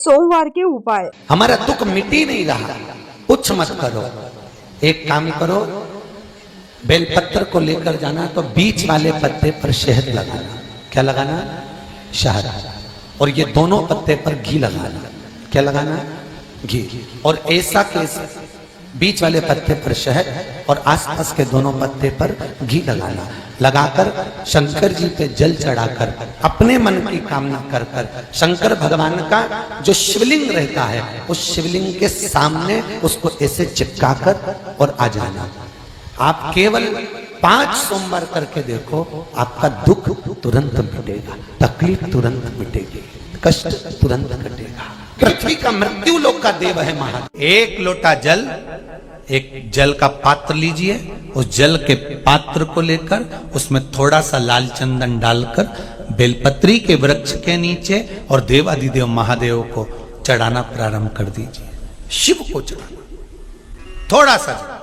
सोमवार के उपाय। हमारा दुख मिट ही नहीं रहा, कुछ मत करो, एक काम करो, बेलपत्र को लेकर जाना तो बीच वाले पत्ते पर शहद लगाना। क्या लगाना? शहद। और ये दोनों पत्ते पर घी लगाना। क्या लगाना? घी। और ऐसा कैसे? बीच वाले पत्ते पर शहद और आसपास के दोनों पत्ते पर घी लगाना। लगाकर शंकर जी पे जल चढ़ाकर अपने मन की कामना कर कर शंकर भगवान का जो शिवलिंग रहता है उस शिवलिंग के सामने उसको ऐसे चिपका कर और आ जाना। आप केवल 5 सोमवार करके देखो, आपका दुख तुरंत मिटेगा, तकलीफ तुरंत मिटेगी, कष्ट तुरंत कटेगा। पृथ्वी का मृत्यु लोक का देव है महादेव। एक लोटा जल, एक जल का पात्र लीजिए, उस जल के पात्र को लेकर उसमें थोड़ा सा लाल चंदन डालकर बेलपत्री के वृक्ष के नीचे और देवाधिदेव महादेव को चढ़ाना प्रारंभ कर दीजिए। शिव को चढ़ाना थोड़ा सा जल।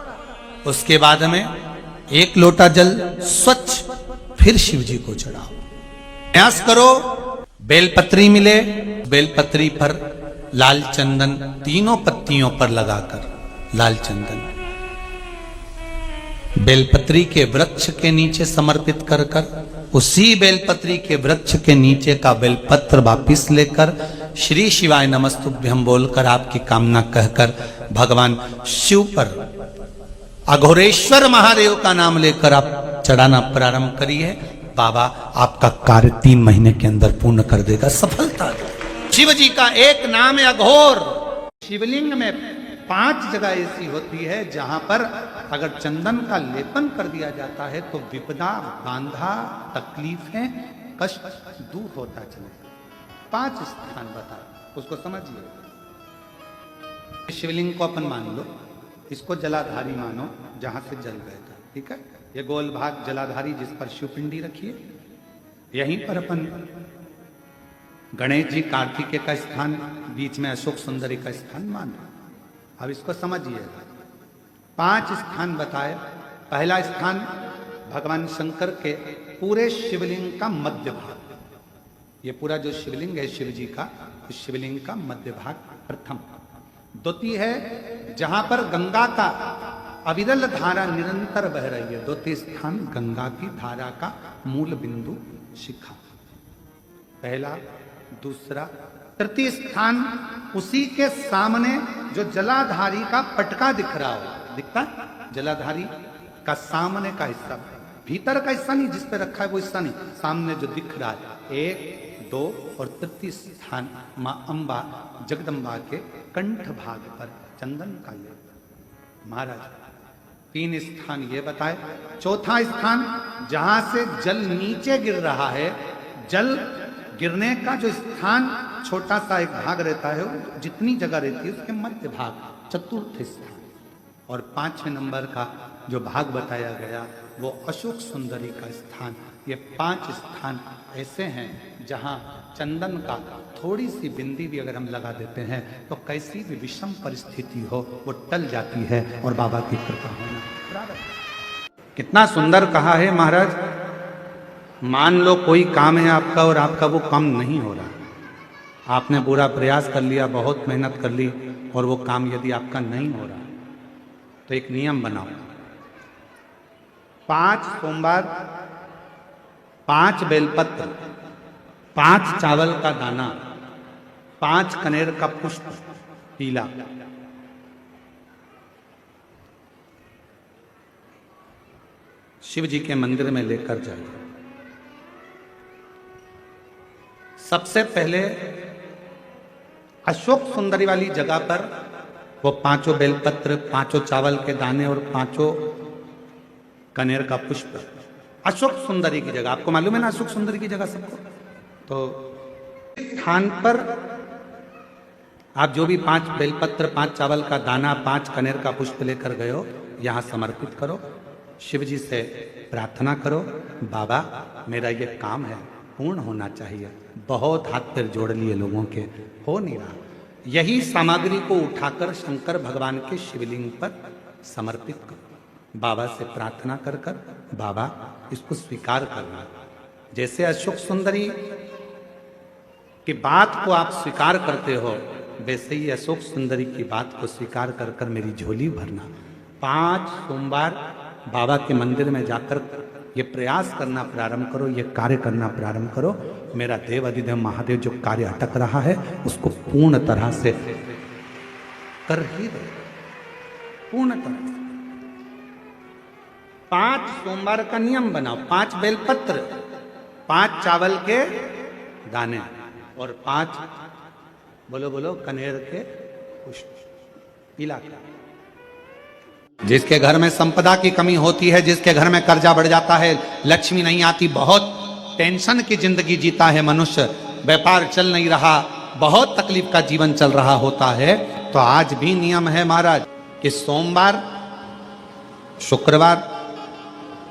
उसके बाद में 1 लोटा जल स्वच्छ फिर शिव जी को चढ़ाओ। प्रयास करो बेलपत्री मिले, बेलपत्री पर लाल चंदन तीनों पत्तियों पर लगाकर लाल चंदन बेलपत्री के वृक्ष के नीचे समर्पित कर कर उसी बेलपत्री के वृक्ष के नीचे का बेलपत्र वापिस लेकर श्री शिवाय नमस्तुभ्यं बोलकर आपकी कामना कहकर भगवान शिव पर अघोरेश्वर महादेव का नाम लेकर आप चढ़ाना प्रारंभ करिए। बाबा आपका कार्य 3 महीने के अंदर पूर्ण कर देगा, सफलता। शिव जी का एक नाम है अघोर। शिवलिंग में 5 जगह ऐसी होती है जहां पर अगर चंदन का लेपन कर दिया जाता है तो विपदा, बांधा, तकलीफें, कष्ट दूर होता चलेगा। 5 स्थान बता, उसको समझिए। शिवलिंग को अपन मान लो, इसको जलाधारी मानो जहां से जल बहता, ठीक है। ये गोल भाग जलाधारी जिस पर शिवपिंडी रखिए, यहीं पर अपन गणेश जी कार्तिकेय का स्थान, बीच में अशोक सुंदरी का स्थान मानो। अब इसको समझिएगा। 5 स्थान बताए। पहला स्थान भगवान शंकर के पूरे शिवलिंग का मध्य भाग। ये पूरा जो शिवलिंग है शिव जी का, उस शिवलिंग का मध्य भाग प्रथम। द्वितीय है जहां पर गंगा का अविरल धारा निरंतर बह रही है। द्वितीय स्थान गंगा की धारा का मूल बिंदु शिखा। पहला, दूसरा, तृतीय स्थान उसी के सामने जो जलाधारी का पटका दिख रहा हो, दिखता है जलाधारी का सामने का हिस्सा, भीतर का हिस्सा नहीं, जिस पे रखा है वो हिस्सा नहीं, सामने जो दिख रहा है। 1, 2 और तृतीय स्थान मां अंबा जगदम्बा के कंठ भाग पर चंदन का लेप। महाराज 3 स्थान ये बताए। चौथा स्थान जहां से जल नीचे गिर रहा है, जल गिरने का जो स्थान छोटा सा एक भाग रहता है, जितनी जगह रहती है उसके मध्य भाग, चतुर्थ स्थान। और 5वें नंबर का जो भाग बताया गया वो अशोक सुंदरी का स्थान। ये 5 स्थान ऐसे हैं जहां चंदन का थोड़ी सी बिंदी भी अगर हम लगा देते हैं तो कैसी भी विषम परिस्थिति हो वो टल जाती है और बाबा की कृपा होना। कितना सुंदर कहा है महाराज। मान लो कोई काम है आपका और आपका वो काम नहीं हो रहा, आपने पूरा प्रयास कर लिया, बहुत मेहनत कर ली और वो काम यदि आपका नहीं हो रहा तो एक नियम बनाओ। 5 सोमवार, 5 बेलपत्र, 5 चावल का दाना, 5 कनेर का पुष्प पीला, शिव जी के मंदिर में लेकर जाइए। सबसे पहले अशोक सुंदरी वाली जगह पर वो 5 बेलपत्र, 5 चावल के दाने और 5 कनेर का पुष्प, अशोक सुंदरी की जगह, आपको मालूम है ना अशोक सुंदरी की जगह सबको। तो स्थान पर आप जो भी 5 बेलपत्र, 5 चावल का दाना, 5 कनेर का पुष्प लेकर गए हो, यहां समर्पित करो। शिव जी से प्रार्थना करो, बाबा मेरा ये काम है पूर्ण होना चाहिए। बहुत हाथ पैर जोड़ लिए लोगों के, हो नहीं रहा। यही सामग्री को उठाकर शंकर भगवान के शिवलिंग पर समर्पित करो। बाबा से प्रार्थना कर कर बाबा इसको स्वीकार करना। जैसे अशोक सुंदरी कि बात को आप स्वीकार करते हो, वैसे ही अशोक सुंदरी की बात को स्वीकार कर कर मेरी झोली भरना। 5 सोमवार बाबा के मंदिर में जाकर ये प्रयास करना प्रारंभ करो, ये कार्य करना प्रारंभ करो। मेरा देव अधिदेव महादेव जो कार्य अटक रहा है उसको पूर्ण तरह से कर ही दो, पूर्ण तरह से। 5 सोमवार का नियम बनाओ, 5 बेलपत्र, 5 चावल के दाने और 5 बोलो बोलो कनेर के पुष्प, पीला। जिसके घर में संपदा की कमी होती है, जिसके घर में कर्जा बढ़ जाता है, लक्ष्मी नहीं आती, बहुत टेंशन की जिंदगी जीता है मनुष्य, व्यापार चल नहीं रहा, बहुत तकलीफ का जीवन चल रहा होता है, तो आज भी नियम है महाराज कि सोमवार शुक्रवार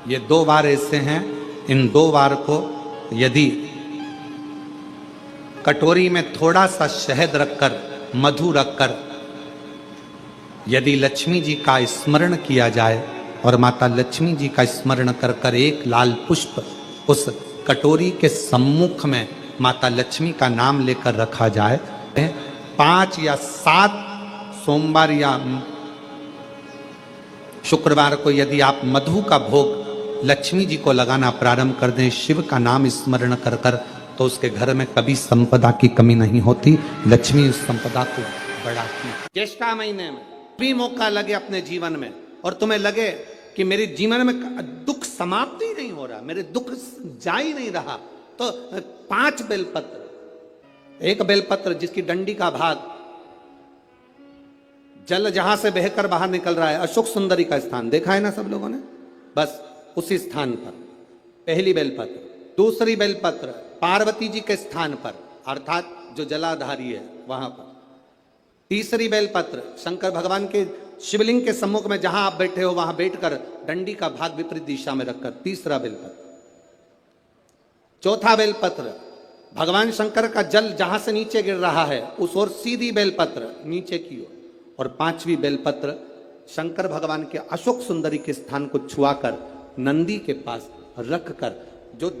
ये 2 बार ऐसे हैं, इन 2 बार को यदि कटोरी में थोड़ा सा शहद रखकर, मधु रखकर यदि लक्ष्मी जी का स्मरण किया जाए और माता लक्ष्मी जी का स्मरण कर कर एक लाल पुष्प उस कटोरी के सम्मुख में माता लक्ष्मी का नाम लेकर रखा जाए, 5 या 7 सोमवार या शुक्रवार को यदि आप मधु का भोग लक्ष्मी जी को लगाना प्रारंभ कर दें, शिव का नाम स्मरण कर कर, तो उसके घर में कभी संपदा की कमी नहीं होती, लक्ष्मी उस संपदा को बढ़ाती। ज्येष्ठा महीने में भी मौका लगे अपने जीवन में और तुम्हें लगे कि मेरे जीवन में दुख समाप्त ही नहीं हो रहा, मेरे दुख जा ही नहीं रहा, तो 5 बेलपत्र, एक बेलपत्र जिसकी डंडी का भाग जल जहां से बहकर बाहर निकल रहा है, अशोक सुंदरी का स्थान देखा है ना सब लोगों ने, बस उसी स्थान पर पहली बेलपत्र। दूसरी बेलपत्र पार्वती जी के स्थान पर, अर्थात जो जलाधारी है वहां पर। तीसरी बेलपत्र शंकर भगवान के शिवलिंग के सम्मुख में जहां आप बैठे हो वहां बैठकर डंडी का भाग विपरीत दिशा में रखकर, तीसरा बेलपत्र। चौथा बेलपत्र भगवान शंकर का जल जहां से नीचे गिर रहा है उस ओर सीधी बेलपत्र नीचे की ओर। और 5वीं बेलपत्र शंकर भगवान के अशोक सुंदरी के स्थान को छुआकर नंदी के पास रखकर, जो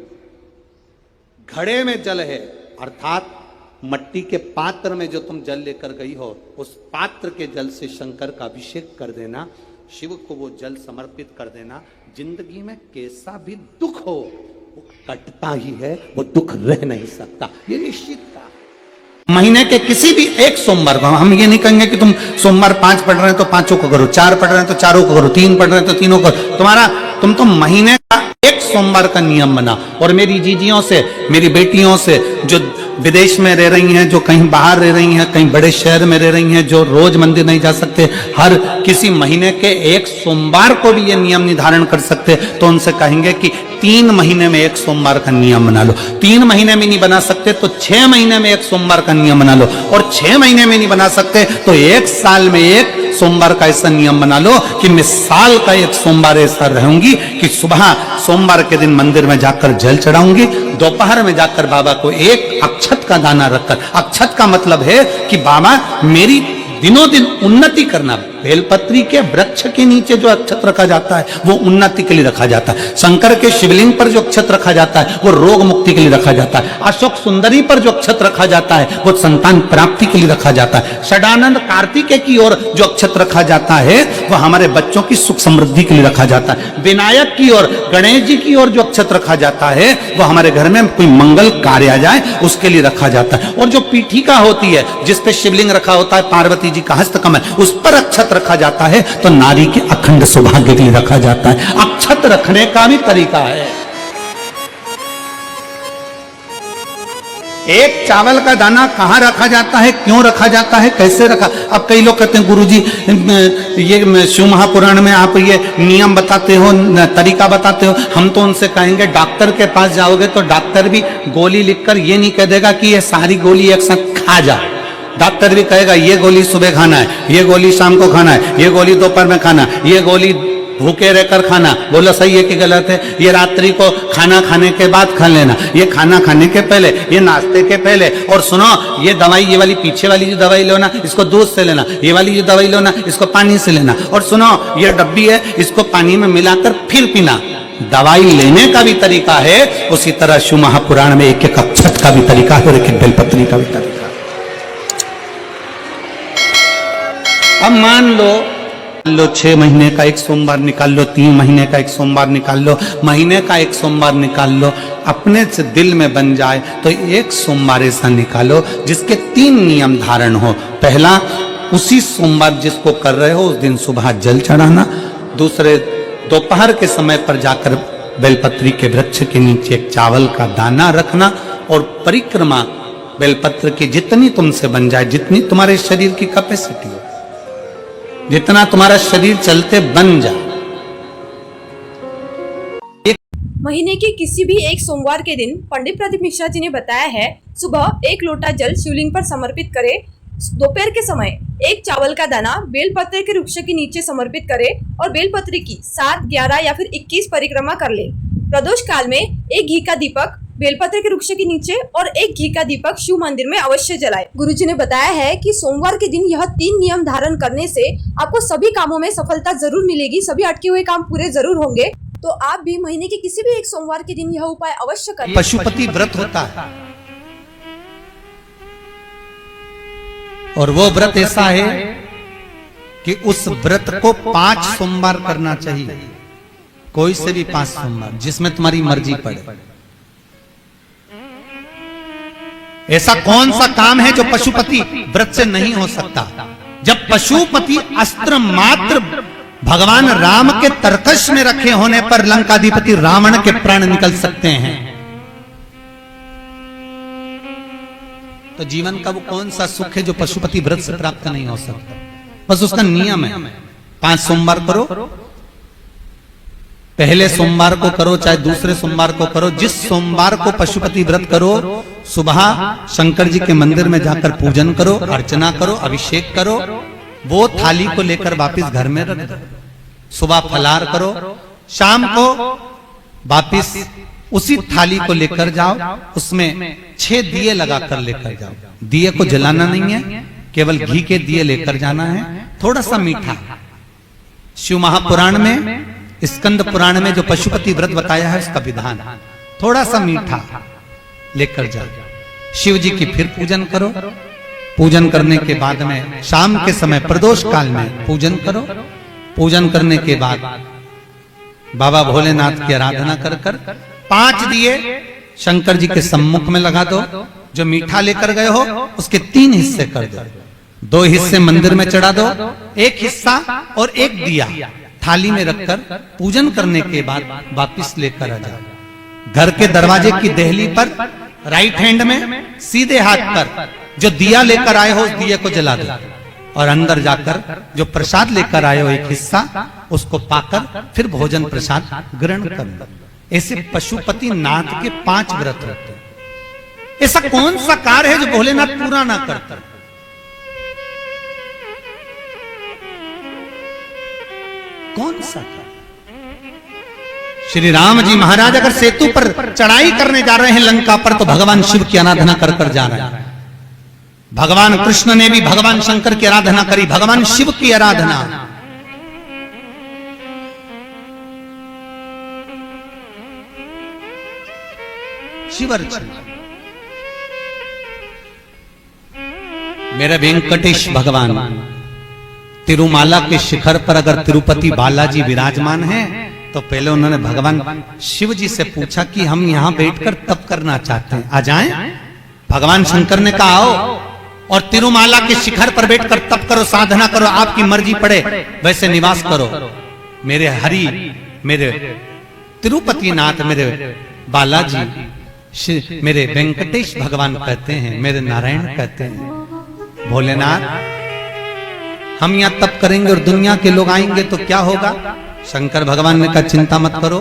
घड़े में जल है अर्थात मट्टी के पात्र में जो तुम जल लेकर गई हो, उस पात्र के जल से शंकर का अभिषेक कर देना, शिव को वो जल समर्पित कर देना। जिंदगी में कैसा भी दुख हो वो कटता ही है, वो दुख रह नहीं सकता, ये निश्चित था। महीने के किसी भी एक सोमवार को हम ये नहीं कहेंगे कि तुम सोमवार 5 पढ़ रहे हैं तो 5 को करो, 4 पढ़ रहे हैं तो 4 को करो, 3 पढ़ रहे हैं तो 3 को करो। तुम तो महीने का एक सोमवार का नियम बना। और मेरी जीजियों से, मेरी बेटियों से जो विदेश में रह रही हैं, जो कहीं बाहर रह रही हैं, कहीं बड़े शहर में रह रही हैं, जो रोज मंदिर नहीं जा सकते, हर किसी महीने के एक सोमवार को भी ये नियम निर्धारण कर सकते, तो उनसे कहेंगे कि 3 महीने में एक सोमवार का नियम बना लो। 3 महीने में नहीं बना सकते तो 6 महीने में एक सोमवार का नियम बना लो, और 6 महीने में नहीं बना सकते तो 1 साल में एक सोमवार का ऐसा नियम बना लो कि मैं साल का एक सोमवार ऐसा रहूंगी कि सुबह सोमवार के दिन मंदिर में जाकर जल चढ़ाऊंगी, दोपहर में जाकर बाबा को एक अक्षत का दाना रखकर, अक्षत का मतलब है कि बाबा मेरी दिनों दिन उन्नति करना। बेलपत्री के वृक्ष के नीचे जो अक्षत रखा जाता है वो उन्नति के लिए रखा जाता है। शंकर के शिवलिंग पर जो अक्षत रखा जाता है वो रोग मुक्ति के लिए रखा जाता है। अशोक सुंदरी पर जो अक्षत रखा जाता है वो संतान प्राप्ति के लिए रखा जाता है। षडानंद कार्तिकेय की ओर जो अक्षत रखा जाता है वो हमारे बच्चों की सुख समृद्धि के लिए रखा जाता है। विनायक की ओर, गणेश जी की ओर जो अक्षत रखा जाता है वो हमारे घर में कोई मंगल कार्य आ जाए उसके लिए रखा जाता है। और जो पीठिका होती है जिसपे शिवलिंग रखा होता है, पार्वती जी का हस्तकमल, उस पर अक्षत रखा जाता है तो नारी के अखंड सौभाग्य के लिए रखा जाता है। अक्षत रखने का भी तरीका है। एक चावल का दाना कहां रखा जाता है, क्यों रखा जाता है, कैसे रखा। अब कई लोग कहते हैं गुरुजी ये शिव महापुराण में आप ये नियम बताते हो, तरीका बताते हो। हम तो उनसे कहेंगे डॉक्टर के पास जाओगे तो डॉक्टर भी गोली लिखकर ये नहीं कह देगा कि ये सारी गोली एक साथ खा जा। डॉक्टर भी कहेगा ये गोली सुबह खाना है, ये गोली शाम को खाना है, ये गोली दोपहर में खाना, ये गोली भूखे रहकर खाना। बोलो सही है कि गलत है। ये रात्रि को खाना खाने के बाद खा लेना, ये खाना खाने के पहले, ये नाश्ते के पहले। और सुनो ये दवाई, ये वाली पीछे वाली जो दवाई लो ना इसको दूध से लेना, ये वाली जो दवाई लो ना इसको पानी से लेना। और सुनो ये डब्बी है इसको पानी में मिलाकर फिर पीना। दवाई लेने का भी तरीका है, उसी तरह शिव महापुराण में एक एक अक्षत का भी तरीका है और एक एक बेलपत्री का भी तरीका है। अब मान लो 6 महीने का एक सोमवार निकाल लो, 3 महीने का एक सोमवार निकाल लो, महीने का एक सोमवार निकाल लो, अपने से दिल में बन जाए तो एक सोमवार ऐसा निकालो जिसके 3 नियम धारण हो। पहला, उसी सोमवार जिसको कर रहे हो उस दिन सुबह जल चढ़ाना। दूसरे, दोपहर के समय पर जाकर बेलपत्री के वृक्ष के नीचे एक चावल का दाना रखना और परिक्रमा बेलपत्र की जितनी तुमसे बन जाए, जितनी तुम्हारे शरीर की कैपेसिटी हो, जितना तुम्हारा शरीर चलते बन जाए। महीने के किसी भी एक सोमवार के दिन पंडित प्रदीप मिश्रा जी ने बताया है, सुबह 1 लोटा जल शिवलिंग पर समर्पित करे, दोपहर के समय एक चावल का दाना बेलपत्र के वृक्ष के नीचे समर्पित करे और बेलपत्र की 7, 11 या फिर 21 परिक्रमा कर ले। प्रदोष काल में एक घी का दीपक बेलपत्र के वृक्ष के नीचे और एक घी का दीपक शिव मंदिर में अवश्य जलाए। गुरुजी ने बताया है कि सोमवार के दिन यह 3 नियम धारण करने से आपको सभी कामों में सफलता जरूर मिलेगी, सभी अटके हुए काम पूरे जरूर होंगे। तो आप भी महीने के किसी भी एक सोमवार के दिन यह उपाय अवश्य करें। पशुपति व्रत होता है और वो व्रत ऐसा है कि उस व्रत को 5 सोमवार करना चाहिए, कोई से भी 5 सोमवार, जिसमें तुम्हारी मर्जी पड़े। ऐसा कौन सा काम है जो पशुपति व्रत से नहीं हो सकता? जब पशुपति अस्त्र मात्र भगवान राम के तरकश में रखे होने पर लंकाधिपति रावण के प्राण निकल सकते हैं, तो जीवन का वो कौन सा सुख है जो पशुपति व्रत से प्राप्त नहीं हो सकता? बस उसका नियम है, 5 सोमवार करो, पहले सोमवार को करो चाहे दूसरे सोमवार को करो। जिस सोमवार को पशुपति व्रत करो, सुबह शंकर जी के मंदिर में जाकर पूजन करो, अर्चना करो, अभिषेक करो, वो थाली को लेकर वापिस घर में रख दो। सुबह फलार करो, शाम को वापिस उसी थाली को लेकर जाओ, उसमें 6 दिए लगाकर लेकर जाओ। दिए को जलाना नहीं है, केवल घी के दिए लेकर जाना है, थोड़ा सा मीठा। शिव महापुराण में, स्कंद पुराण में जो पशुपति व्रत बताया है उसका विधान, थोड़ा सा मीठा लेकर जाओ। शिव जी की फिर पूजन करो, पूजन करने के बाद में शाम के समय प्रदोष काल में पूजन करो। पूजन करने के बाद बाबा भोलेनाथ की आराधना कर कर 5 दिए शंकर जी के सम्मुख में लगा दो। जो मीठा लेकर गए हो उसके 3 हिस्से कर दो, 2 हिस्से मंदिर में चढ़ा दो, 1 हिस्सा और 1 दिया थाली में रखकर पूजन करने के बाद वापिस लेकर आ जाओ। घर के दरवाजे की देहली पर राइट हैंड में सीधे हाथ पर जो दिया लेकर आए हो उस दिए को जला दो और अंदर जाकर जो प्रसाद लेकर आए हो 1 हिस्सा उसको पाकर फिर भोजन प्रसाद ग्रहण कर लो। ऐसे पशुपति नाथ के 5 व्रत होते हैं। ऐसा कौन सा कार्य है जो भोलेनाथ पूरा ना करता? कौन सा कार्य? श्री राम जी महाराज अगर सेतु पर चढ़ाई करने जा रहे हैं लंका पर, तो भगवान शिव की आराधना कर कर जा रहे हैं। भगवान कृष्ण ने भी भगवान शंकर की आराधना करी, भगवान शिव की आराधना। शिव अर्चना। मेरे वेंकटेश भगवान तिरुमाला के शिखर पर अगर तिरुपति बालाजी विराजमान हैं, तो पहले उन्होंने भगवान शिव जी से पूछा कि हम यहां बैठकर तप करना चाहते हैं, आ जाएं? भगवान शंकर ने कहा आओ और तिरुमाला के शिखर पर बैठकर तप करो, साधना करो, आपकी मर्जी पड़े वैसे निवास करो। मेरे हरि, मेरे तिरुपति नाथ, मेरे बालाजी, मेरे वेंकटेश भगवान कहते हैं, मेरे नारायण कहते हैं, भोलेनाथ हम यहां तप करेंगे और दुनिया के लोग आएंगे तो क्या होगा? शंकर भगवान ने कहा चिंता मत करो,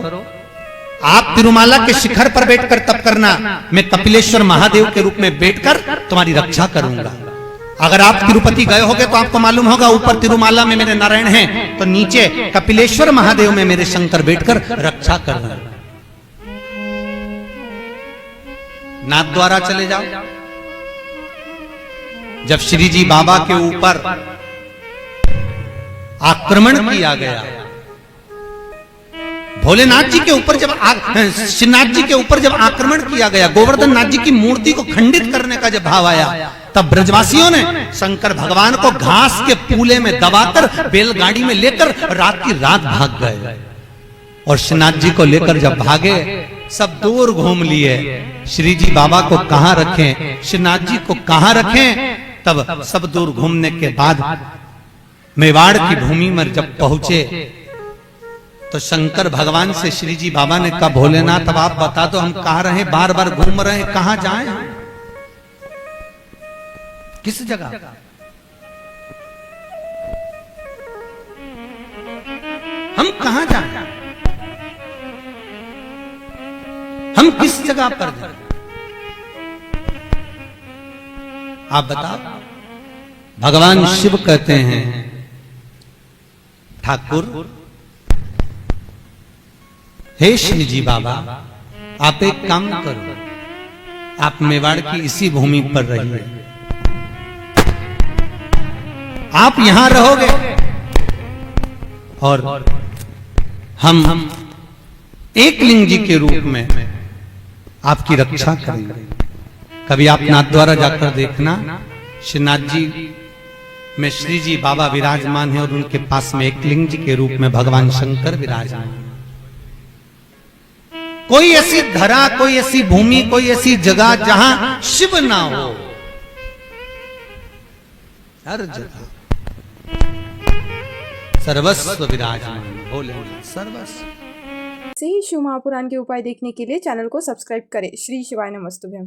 आप तिरुमाला के शिखर पर बैठकर तप करना, मैं कपिलेश्वर महादेव के रूप में बैठकर तुम्हारी रक्षा करूंगा। अगर आप तिरुपति गए होगे तो आपको मालूम होगा ऊपर तिरुमाला में मेरे नारायण हैं, तो नीचे कपिलेश्वर महादेव में मेरे शंकर बैठकर रक्षा कर रहे हैं। नाथ द्वारा चले जाओ। जब श्री जी बाबा के ऊपर आक्रमण किया गया, भोलेनाथ जी के ऊपर जब श्रीनाथ जी के ऊपर जब आक्रमण किया गया, गोवर्धन नाथ जी की मूर्ति को खंडित करने का जब भाव आया, तब ब्रजवासियों ने शंकर भगवान को घास के पूले में दबाकर बैलगाड़ी में लेकर रात की रात भाग गए। और श्रीनाथ जी को लेकर जब भागे, सब दूर घूम लिए, श्री जी बाबा को कहां रखें, श्रीनाथ जी को कहां रखें। तब सब दूर घूमने के बाद मेवाड़ की भूमि में जब पहुंचे तो शंकर भगवान से श्री जी बाबा ने कहा, भोलेनाथ अब आप बता दो हम कहां रहे, बार बार घूम रहे हैं, कहां जाएं, किस जगह? हम कहां जाएं, हम किस जगह पर जाएं? आप बताओ। भगवान शिव कहते हैं, ठाकुर हे श्री जी बाबा, आप एक काम करो, आप मेवाड़ की इसी भूमि पर रहिए, आप यहां रहोगे और हम एकलिंग जी के रूप में आपकी रक्षा करेंगे। कभी आप नाथद्वारा जाकर देखना, श्रीनाथ जी में श्री जी बाबा विराजमान है और उनके पास में एकलिंग जी के रूप में भगवान शंकर विराजमान है। कोई ऐसी धरा, कोई ऐसी भूमि, कोई ऐसी जगह जहां शिव ना हो, हर जगह सर्वस्व विराजमान भोलेनाथ, सर्वस्व। ऐसे ही शिव महापुराण के उपाय देखने के लिए चैनल को सब्सक्राइब करें। श्री शिवाय नमस्तुभ्यम।